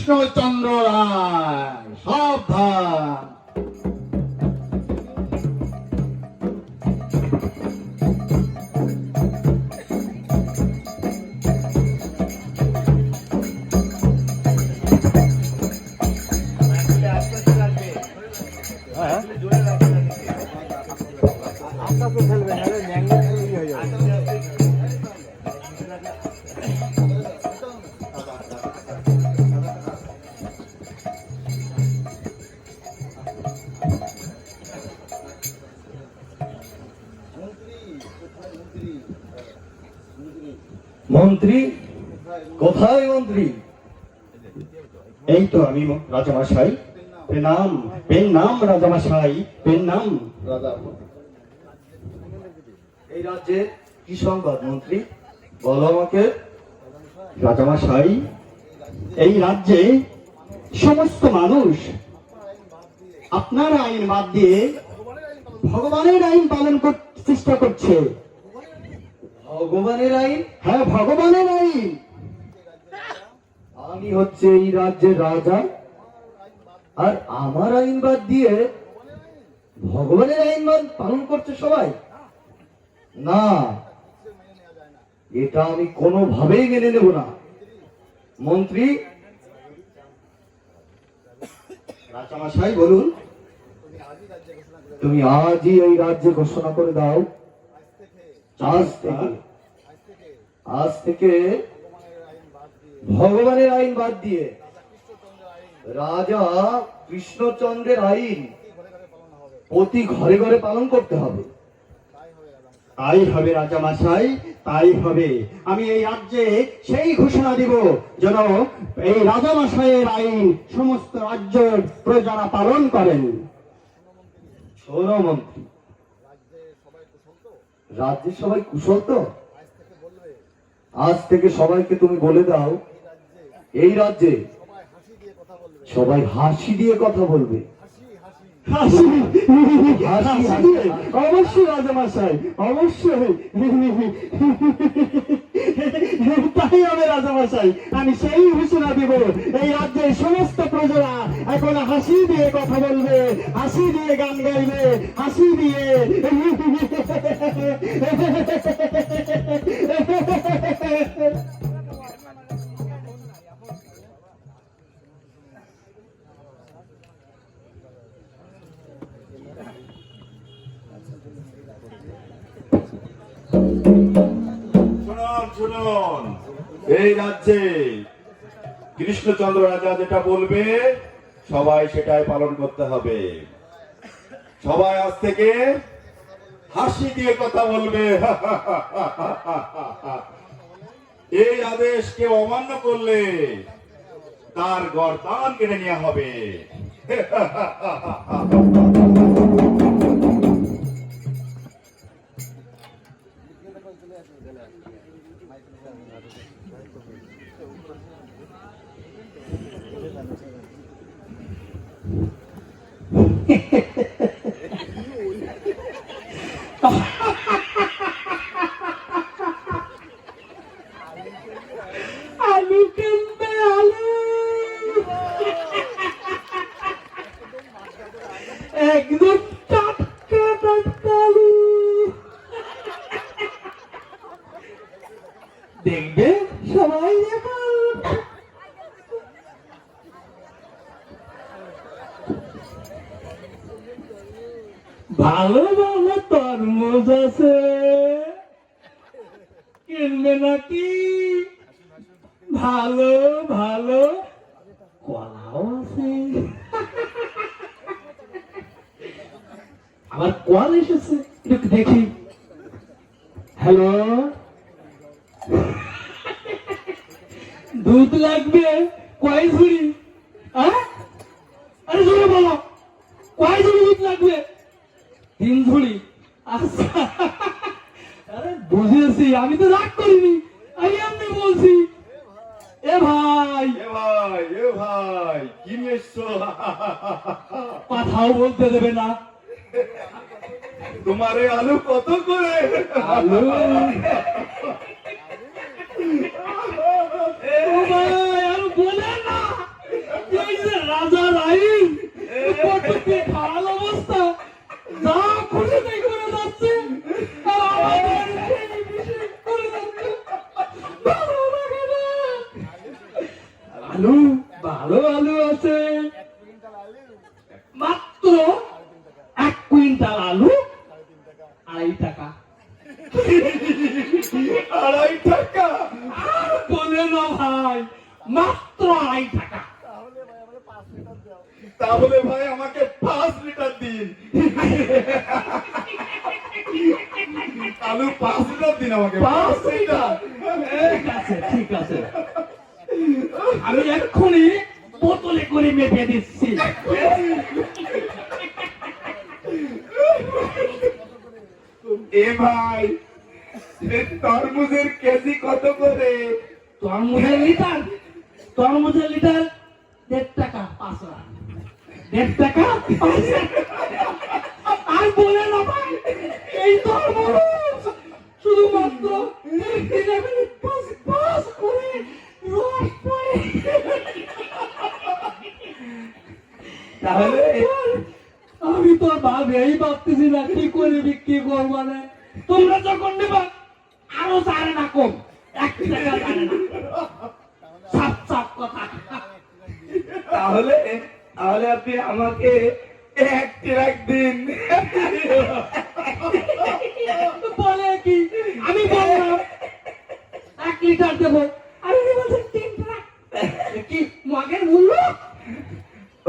কৃষ্ণচন্দ্র রায়। সাবধান। মন্ত্রী কোথায়? মন্ত্রী এই তো আমি রাজামশাই। পেন নাম রাজামশাই, পেন নাম রাজা। এই রাজ্যে কি সংবাদ মন্ত্রী? বলো আমাকে। রাজামশাই, এই রাজ্যে সমস্ত মানুষ আপনার আইন বাদ দিয়ে ভগবানের আইন পালন করতে চেষ্টা করছে। ভগবানের আইন? হ্যাঁ, ভগবানের আইন। আমি হচ্ছে এই রাজ্যের রাজা, আর আমার আইন বাদ দিয়ে ভগবানের আইন পালন করছে সবাই? না, এটা আমি কোনোভাবেই মেনে নেব না। মন্ত্রী, রাজামশাই বলুন, তুমি আজই এই রাজ্যে ঘোষণা করে দাও, আজ থেকে ভগবানের আইন বাদ দিয়ে রাজা কৃষ্ণচন্দ্রের আইন প্রতি ঘরে ঘরে পালন করতে হবে। তাই হবে রাজামশাই, তাই হবে। আমি এই রাজ্যে সেই ঘোষণা দিব যেন এই রাজামশাইয়ের আইন সমস্ত রাজ্যের প্রজারা পালন করেন। শোনো মন্ত্রী, রাজ্যের সবাই কুশল তো? আজ থেকে সবাইকে তুমি বলে দাও, এই রাজ্যে সবাই হাসি দিয়ে কথা বলবে। অবশ্যই রাজামশাই, অবশ্যই। তাই হবে রাজামশাই, আমি সেই ঘোষণা দিব, এই রাজ্যের সমস্ত প্রজারা এখন হাসি দিয়ে কথা বলবে, হাসি দিয়ে গান গাইবে, হাসি দিয়ে। শুনুন, এই রাজ্যে কৃষ্ণচন্দ্র রাজা যেটা বলবে সবাই সেটাই পালন করতে হবে। সবাই আজ থেকে হাসি দিয়ে কথা বলবে। এই আদেশ কেউ অমান্য করলে তার গর্দান কেটে নেওয়া হবে। আলু কিনবে, আলু একদম টাটকা টাটকা আলু দেখবে সবাই। ভালো ভালো তরমুজ আছে, কিনবে নাকি? ভালো ভালো কলাও আছে। আবার কল এসেছে, একটু দেখি। হ্যালো, দুধ লাগবে কয় ঝুড়ি? আরে জোরে বলো, কয় ঝুড়ি দুধ লাগবে? 3 ঝুড়ি। আচ্ছা, আরে বুঝেছি, আমি তো রাগ করিনি, আমি এমনি বলছি। এ ভাই, এ ভাই, এ ভাই, কি নিয়ে এসছো? কথাও বলতে দেবে না। তোমার এই আলু কত করে? আলু ও ভাই, আলু বলে না, ভালো আলু আছে মাত্র 1 কুইন্টাল আলু 2.5 টাকা। 2.5 টাকা? আর বলে না ভাই, মাত্র 2.5 টাকা। তাহলে ভাই আমাকে 5 লিটার দিন। আলু 5 লিটার দিন আমাকে। 5 লিটার? ঠিক আছে, ঠিক আছে, আমি এক্ষুনি বোতলে করে মেপে দিচ্ছি। এ ভাই, এই তরমুজের কেজি কত করে? তরমুজের লিটার 1.5 টাকা 5 টাকা। 1.5 টাকা 5 টাকা। আর বলে না ভাই, এই তরমুজ শুধুমাত্র 1 মিনিট পাস করে রস পড়ে। তাহলে আমি তো ভাবেই ভাবতেছি না কি করে বিক্রি করবো না। তোমরা যখন নেবা আরো জানে না কম, 1 টাকা জানে না। সাপ সাপ কথা। তাহলে তাহলে আপনি আমাকে 1 ট্রাক দিন। বলে কি, আমি বললাম 1 লিটার দেবো, আর উনি বলছেন 3 টাকা। কি মগের মূল্য?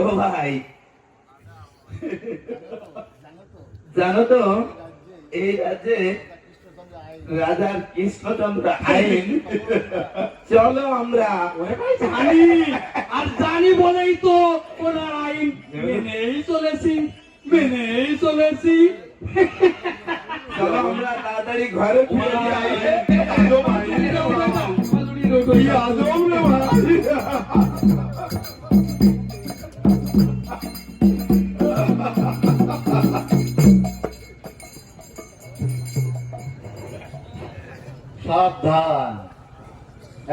ও ভাই, জানো তো এই রাজ্যে রাজার কৃষ্ণচন্দ্র আইন। চলো আমরা ওরে ভাই জানি, আর জানি বলেই তো ওনার আইন মেনেই চলেছি। চলো আমরা তাড়াতাড়ি ঘরে ফিরে যাই। আজব ভাই, কি আজব রে ভাই। সাবধান,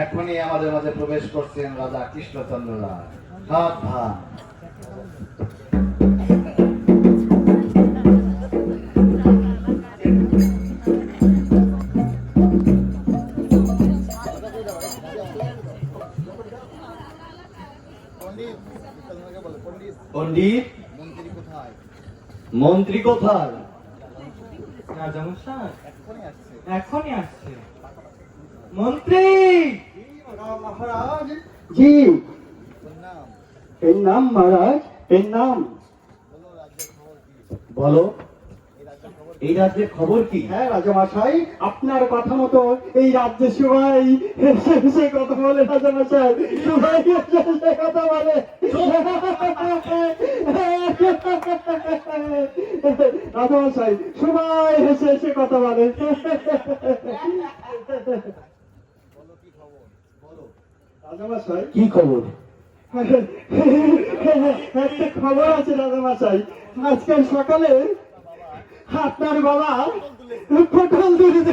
এখনই আমাদের মাঝে প্রবেশ করছেন রাজা কৃষ্ণচন্দ্র রায়। সাবধান। পণ্ডিত, মন্ত্রী কোথায়? রাজামশাই এখনই আসছে। মন্ত্রী, মহারাজ জি, এই নাম মহারাজ, এই নাম। বলো, এই রাজ্যের খবর কি? হ্যাঁ রাজামশাই, আপনার কথা মতো এই রাজ্যে সবাই সে কথা বলে। রাজামশাই সবাই সে কথা বলে। রাজামশাই সবাই হেসে হেসে কথা বলে। রাজামশাই কি খবর? একটা খবর আছে রাজামশাই, আজকাল সকালে আপনার বাবা পটল তুলেছে।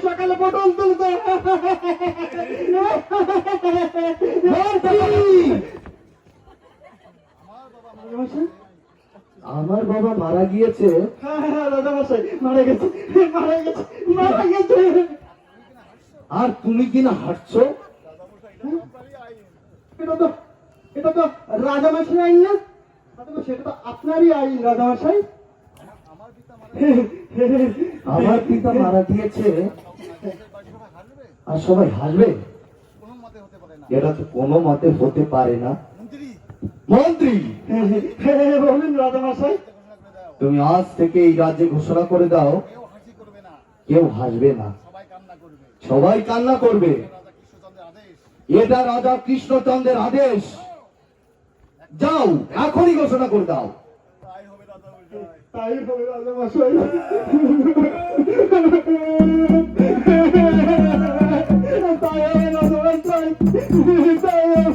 সকালে পটল তুলতে। আমার বাবা মারা গিয়েছে? হ্যাঁ রাজামশাই মারা গেছে, মারা গেছে, মারা গেছে। আর তুমি কিনা হাঁটছো? এটা তো রাজামশাই আইন না? সেটা তো আপনারই আইন রাজামশাই। আমার পিতা মারা গিয়েছে আর সবাই হাসবে? এটা তো কোনো মতে হতে পারে না। মন্ত্রী, বলুন রাজামশাই। তুমি আজ থেকে এই রাজ্যে ঘোষণা করে দাও, কেউ হাসবে না, সবাই কান্না করবে। এটা রাজা কৃষ্ণচন্দ্রের আদেশ। যাও, এখনই ঘোষণা করে দাও। তাই হবে রাজামশাই। তাই হবে রাজামশাই, তাই হবে।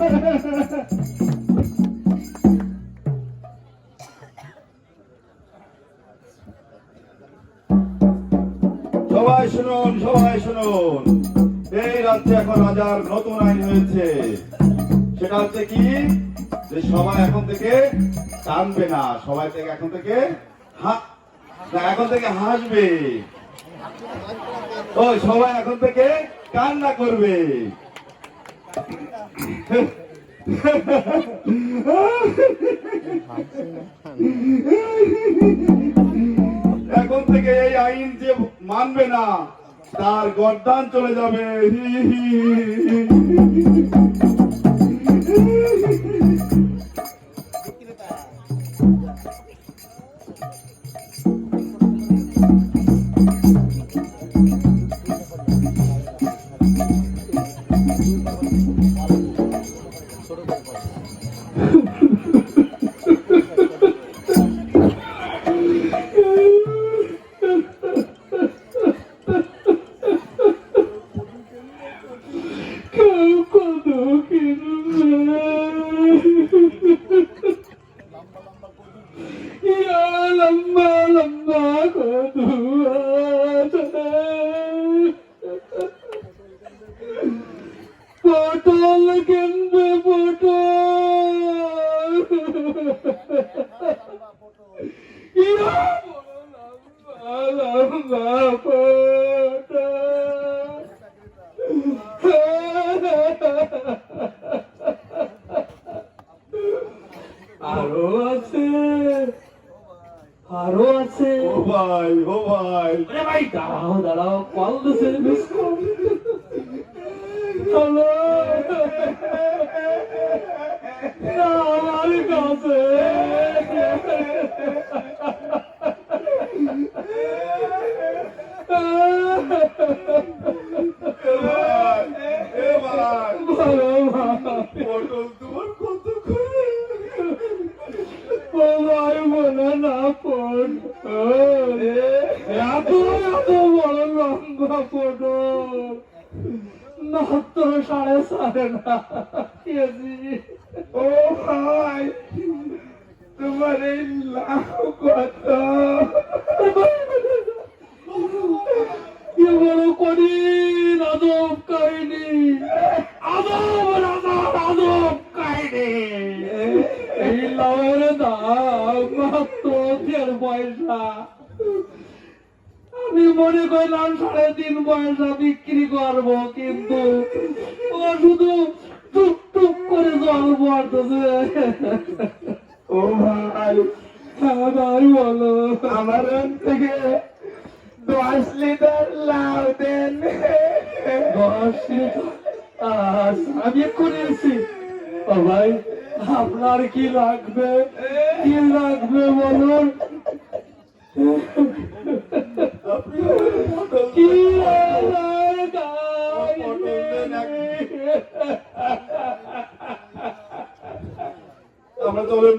সবাই শুনুন, সবাই শুনুন, এই রাজ্যে এখন রাজার নতুন আইন হয়েছে। সেটা হচ্ছে কি, যে সবাই এখন থেকে কাঁদবে না, সবাই থেকে এখন থেকে হাসবে। ও সবাই এখন থেকে কান্না করবে। এখন থেকে এই আইন যে মানবে না তার গর্দান চলে যাবে। কেউ কত কিনবে ইয়া লম্বা লম্বা কত পটল কিনবে পটল ইয়া লম্বা লম্বা পটল আরো আছে আরো আছে। ও ভাই ও ভাই আরে ভাই দাঁড়াও দাঁড়াও কল দিছে হ্যালো না আমার কাছে এ ভাই ভালো ভাই পটল তোমার কত করে? ও ভাই বলে না পটল এত এত বড় লম্বা পটল মাত্র 4.5 না কেজি। ও ভাই তোমার এই লাভ কত? কি বড় কঠিন আদব কাহিনী আদব আদব আদব কাহিনী। এই লাভের দাম মাত্র 1.5 পয়সা। আমি মনে করলাম 3.5 পয়সা বিক্রি করবো কিন্তু ও শুধু টুক টুক করে জল পড়তেছে। ও ভাই হ্যাঁ ভাই বলো আমার থেকে 10 লিটার লাউ দেন। 10 লিটার আমি এক্ষুনি এসেছি। ও ভাই আপনার কি লাগবে কি লাগবে বলুন। কি আমরা চলেন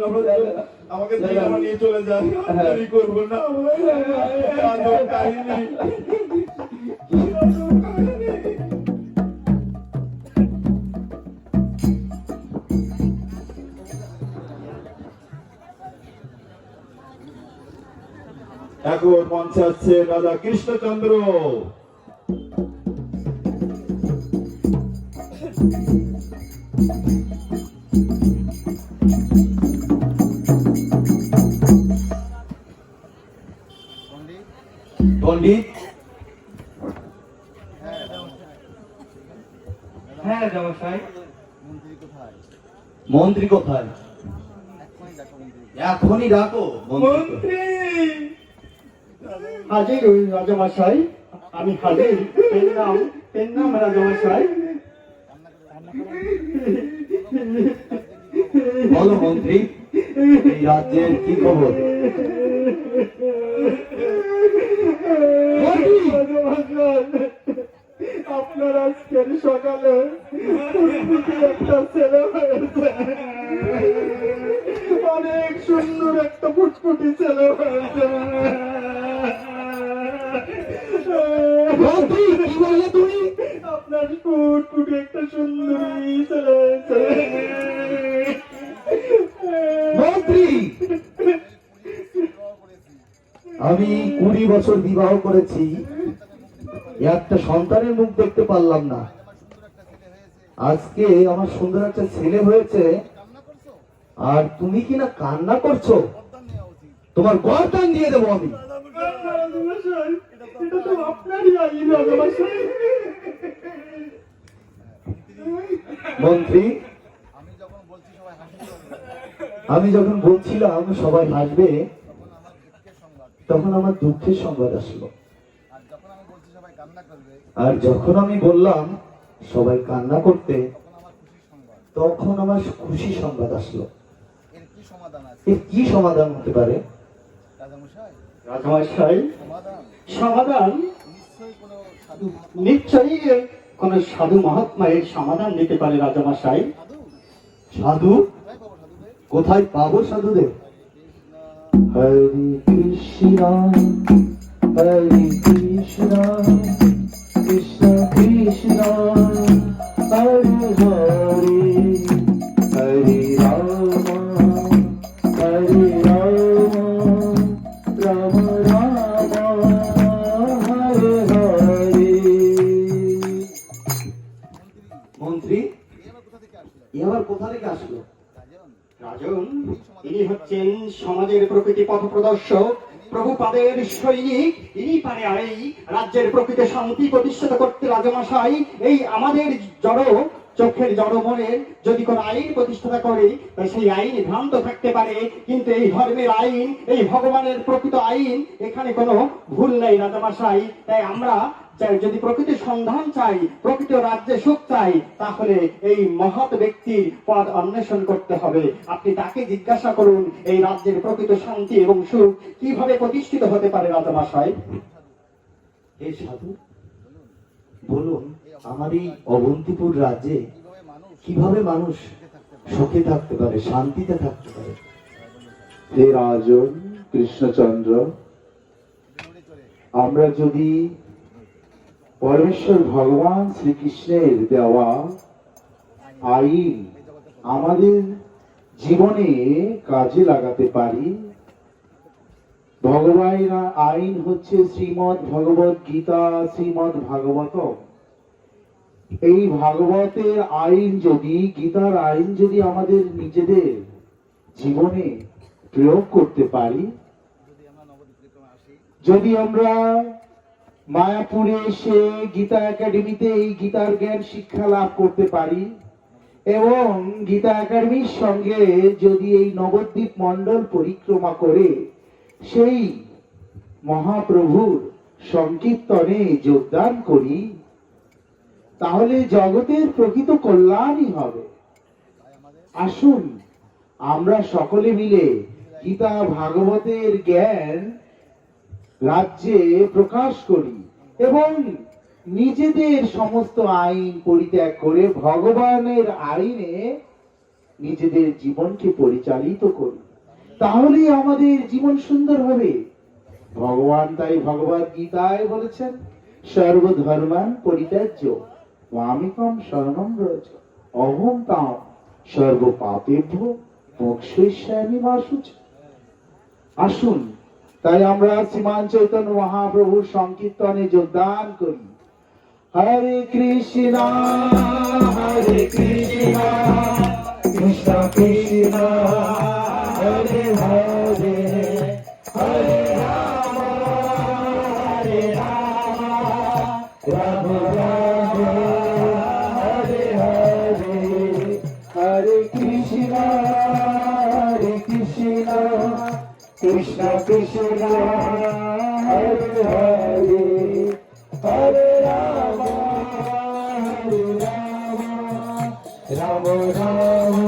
আমাকে জিজ্ঞাসা নিয়ে চলে যান। দেরি করবো না আদব কাহিনী। এখন মঞ্চে আসছে রাজা কৃষ্ণচন্দ্র। পণ্ডিত হ্যাঁ জমশাই মন্ত্রী কোথায়? এখনই ডাকো মন্ত্রী। হাজির ওই রাজামশাই, আমি হাজির। পেন নাম রাজামশাই। বলো মন্ত্রী, এই রাজ্যের কি খবর? আপনার আজকের সকালে একটা ছেলে হয়েছে, অনেক সুন্দর একটা ফুটফুটি ছেলে হয়েছে। মন্ত্রী কি বললে তুমি? আপনার ফুটফুটি একটা সুন্দরী ছেলে হয়েছে। মন্ত্রী, আমি 20 বছর বিবাহ করেছি, একটা সন্তানের মুখ দেখতে পারলাম না। আজকে আমার সুন্দর একটা ছেলে হয়েছে আর তুমি কি না কান্না করছো? তোমার গর্দান দিয়ে দেবো আমি। এটা তো আপনারই আইন রাজামশাই। মন্ত্রী, আমি যখন বলছিলাম সবাই হাসবে, তখন আমার দুঃখের সংবাদ আসলো। আর যখন আমি বললাম সবাই কান্না করতে, তখন আমার খুশি সংবাদ আসলো। এর কি সমাধান হতে পারে? রাজামশাই, সমাধান নিশ্চয়ই কোন সাধু মহাত্মা এর সমাধান দিতে পারে রাজামশাই। সাধু? কোথায় পাবো সাধুদের? হরে কৃষ্ণ হরে কৃষ্ণ কৃষ্ণ কৃষ্ণ হরে হরে হরে রাম হরে রাম রাম রাম হরে হরে। মন্ত্রী, এ আবার কোথা থেকে আসলো? রাজন, ইনি হচ্ছেন সমাজের প্রকৃতি পথ প্রদর্শক, প্রভুপাদের সৈনিক। ইনি পারে এই রাজ্যের প্রকৃত শান্তি প্রতিষ্ঠিত করতে রাজামশাই। এই আমাদের জড় চোখের জড় মনের যদি কোন আইন প্রতিষ্ঠা করে, তাই সেই আইন ভ্রান্ত থাকতে পারে, কিন্তু এই ধর্মের আইন, এই ভগবানের প্রকৃত আইন, এখানে কোনো ভুল নেই রাজামশাই। তাই আমরা যদি প্রকৃত সন্ধান চাই, প্রকৃত রাজ্যে সুখ চাই, তাহলে এই মহৎ ব্যক্তির পদ অন্বেষণ করতে হবে। আপনি তাকে জিজ্ঞাসা করুন এই রাজ্যের প্রকৃত শান্তি এবং সুখ কিভাবে প্রতিষ্ঠিত হতে পারে রাজামশাই। এই সাধু, বলুন আমার এই অবন্তিপুর রাজ্যে কিভাবে মানুষ সুখে থাকতে পারে, শান্তিতে থাকতে পারে? হে রাজন কৃষ্ণচন্দ্র, আমরা যদি পরমেশ্বর ভগবান শ্রীকৃষ্ণের দেওয়া আইন আমাদের জীবনে কাজে লাগাতে পারি, ভগবানের আইন হচ্ছে শ্রীমৎ ভগবত গীতা, শ্রীমৎ ভাগবতম। এই ভাগবতের আইন যদি, গীতার আইন যদি আমাদের নিজেদের জীবনে প্রয়োগ করতে পারি, যদি আমরা মায়াপুরে এসে গীতা একাডেমিতে এই গীতার জ্ঞান শিক্ষা লাভ করতে পারি, এবং গীতা একাডেমির সঙ্গে যদি এই নবদ্বীপ মণ্ডল পরিক্রমা করে সেই মহাপ্রভুর সংকীর্তনে যোগদান করি, তাহলে জগতের প্রকৃত কল্যাণই হবে। আসুন আমরা সকলে মিলে গীতা ভাগবতের জ্ঞান রাজ্যে প্রকাশ করি এবং নিজেদের সমস্ত আইন পরিত্যাগ করে ভগবানের আইনে নিজেদের জীবনকে পরিচালিত করি, তাহলেই আমাদের জীবন সুন্দর হবে। ভগবান তাই ভগবদ গীতায় বলেছেন, সর্বধর্মান পরিত্যাজ্য মামেকম শরণম ব্রজ অহং তাম সর্ব পাপেভ্য মোক্ষয়িষ্যামি মা শুচি। আসুন তাই আমরা শ্রীমান চৈতন্য মহাপ্রভুর সংকীর্তনে যোগদান করি। হরে কৃষ্ণ হরে কৃষ্ণ কৃষ্ণ কৃষ্ণ হরে হরে হরে রাম হরে রাম রাম রাম হরে হরে হরে কৃষ্ণ কৃষ্ণ কৃষ্ণ হরে হরে হরে রাম রাম রাম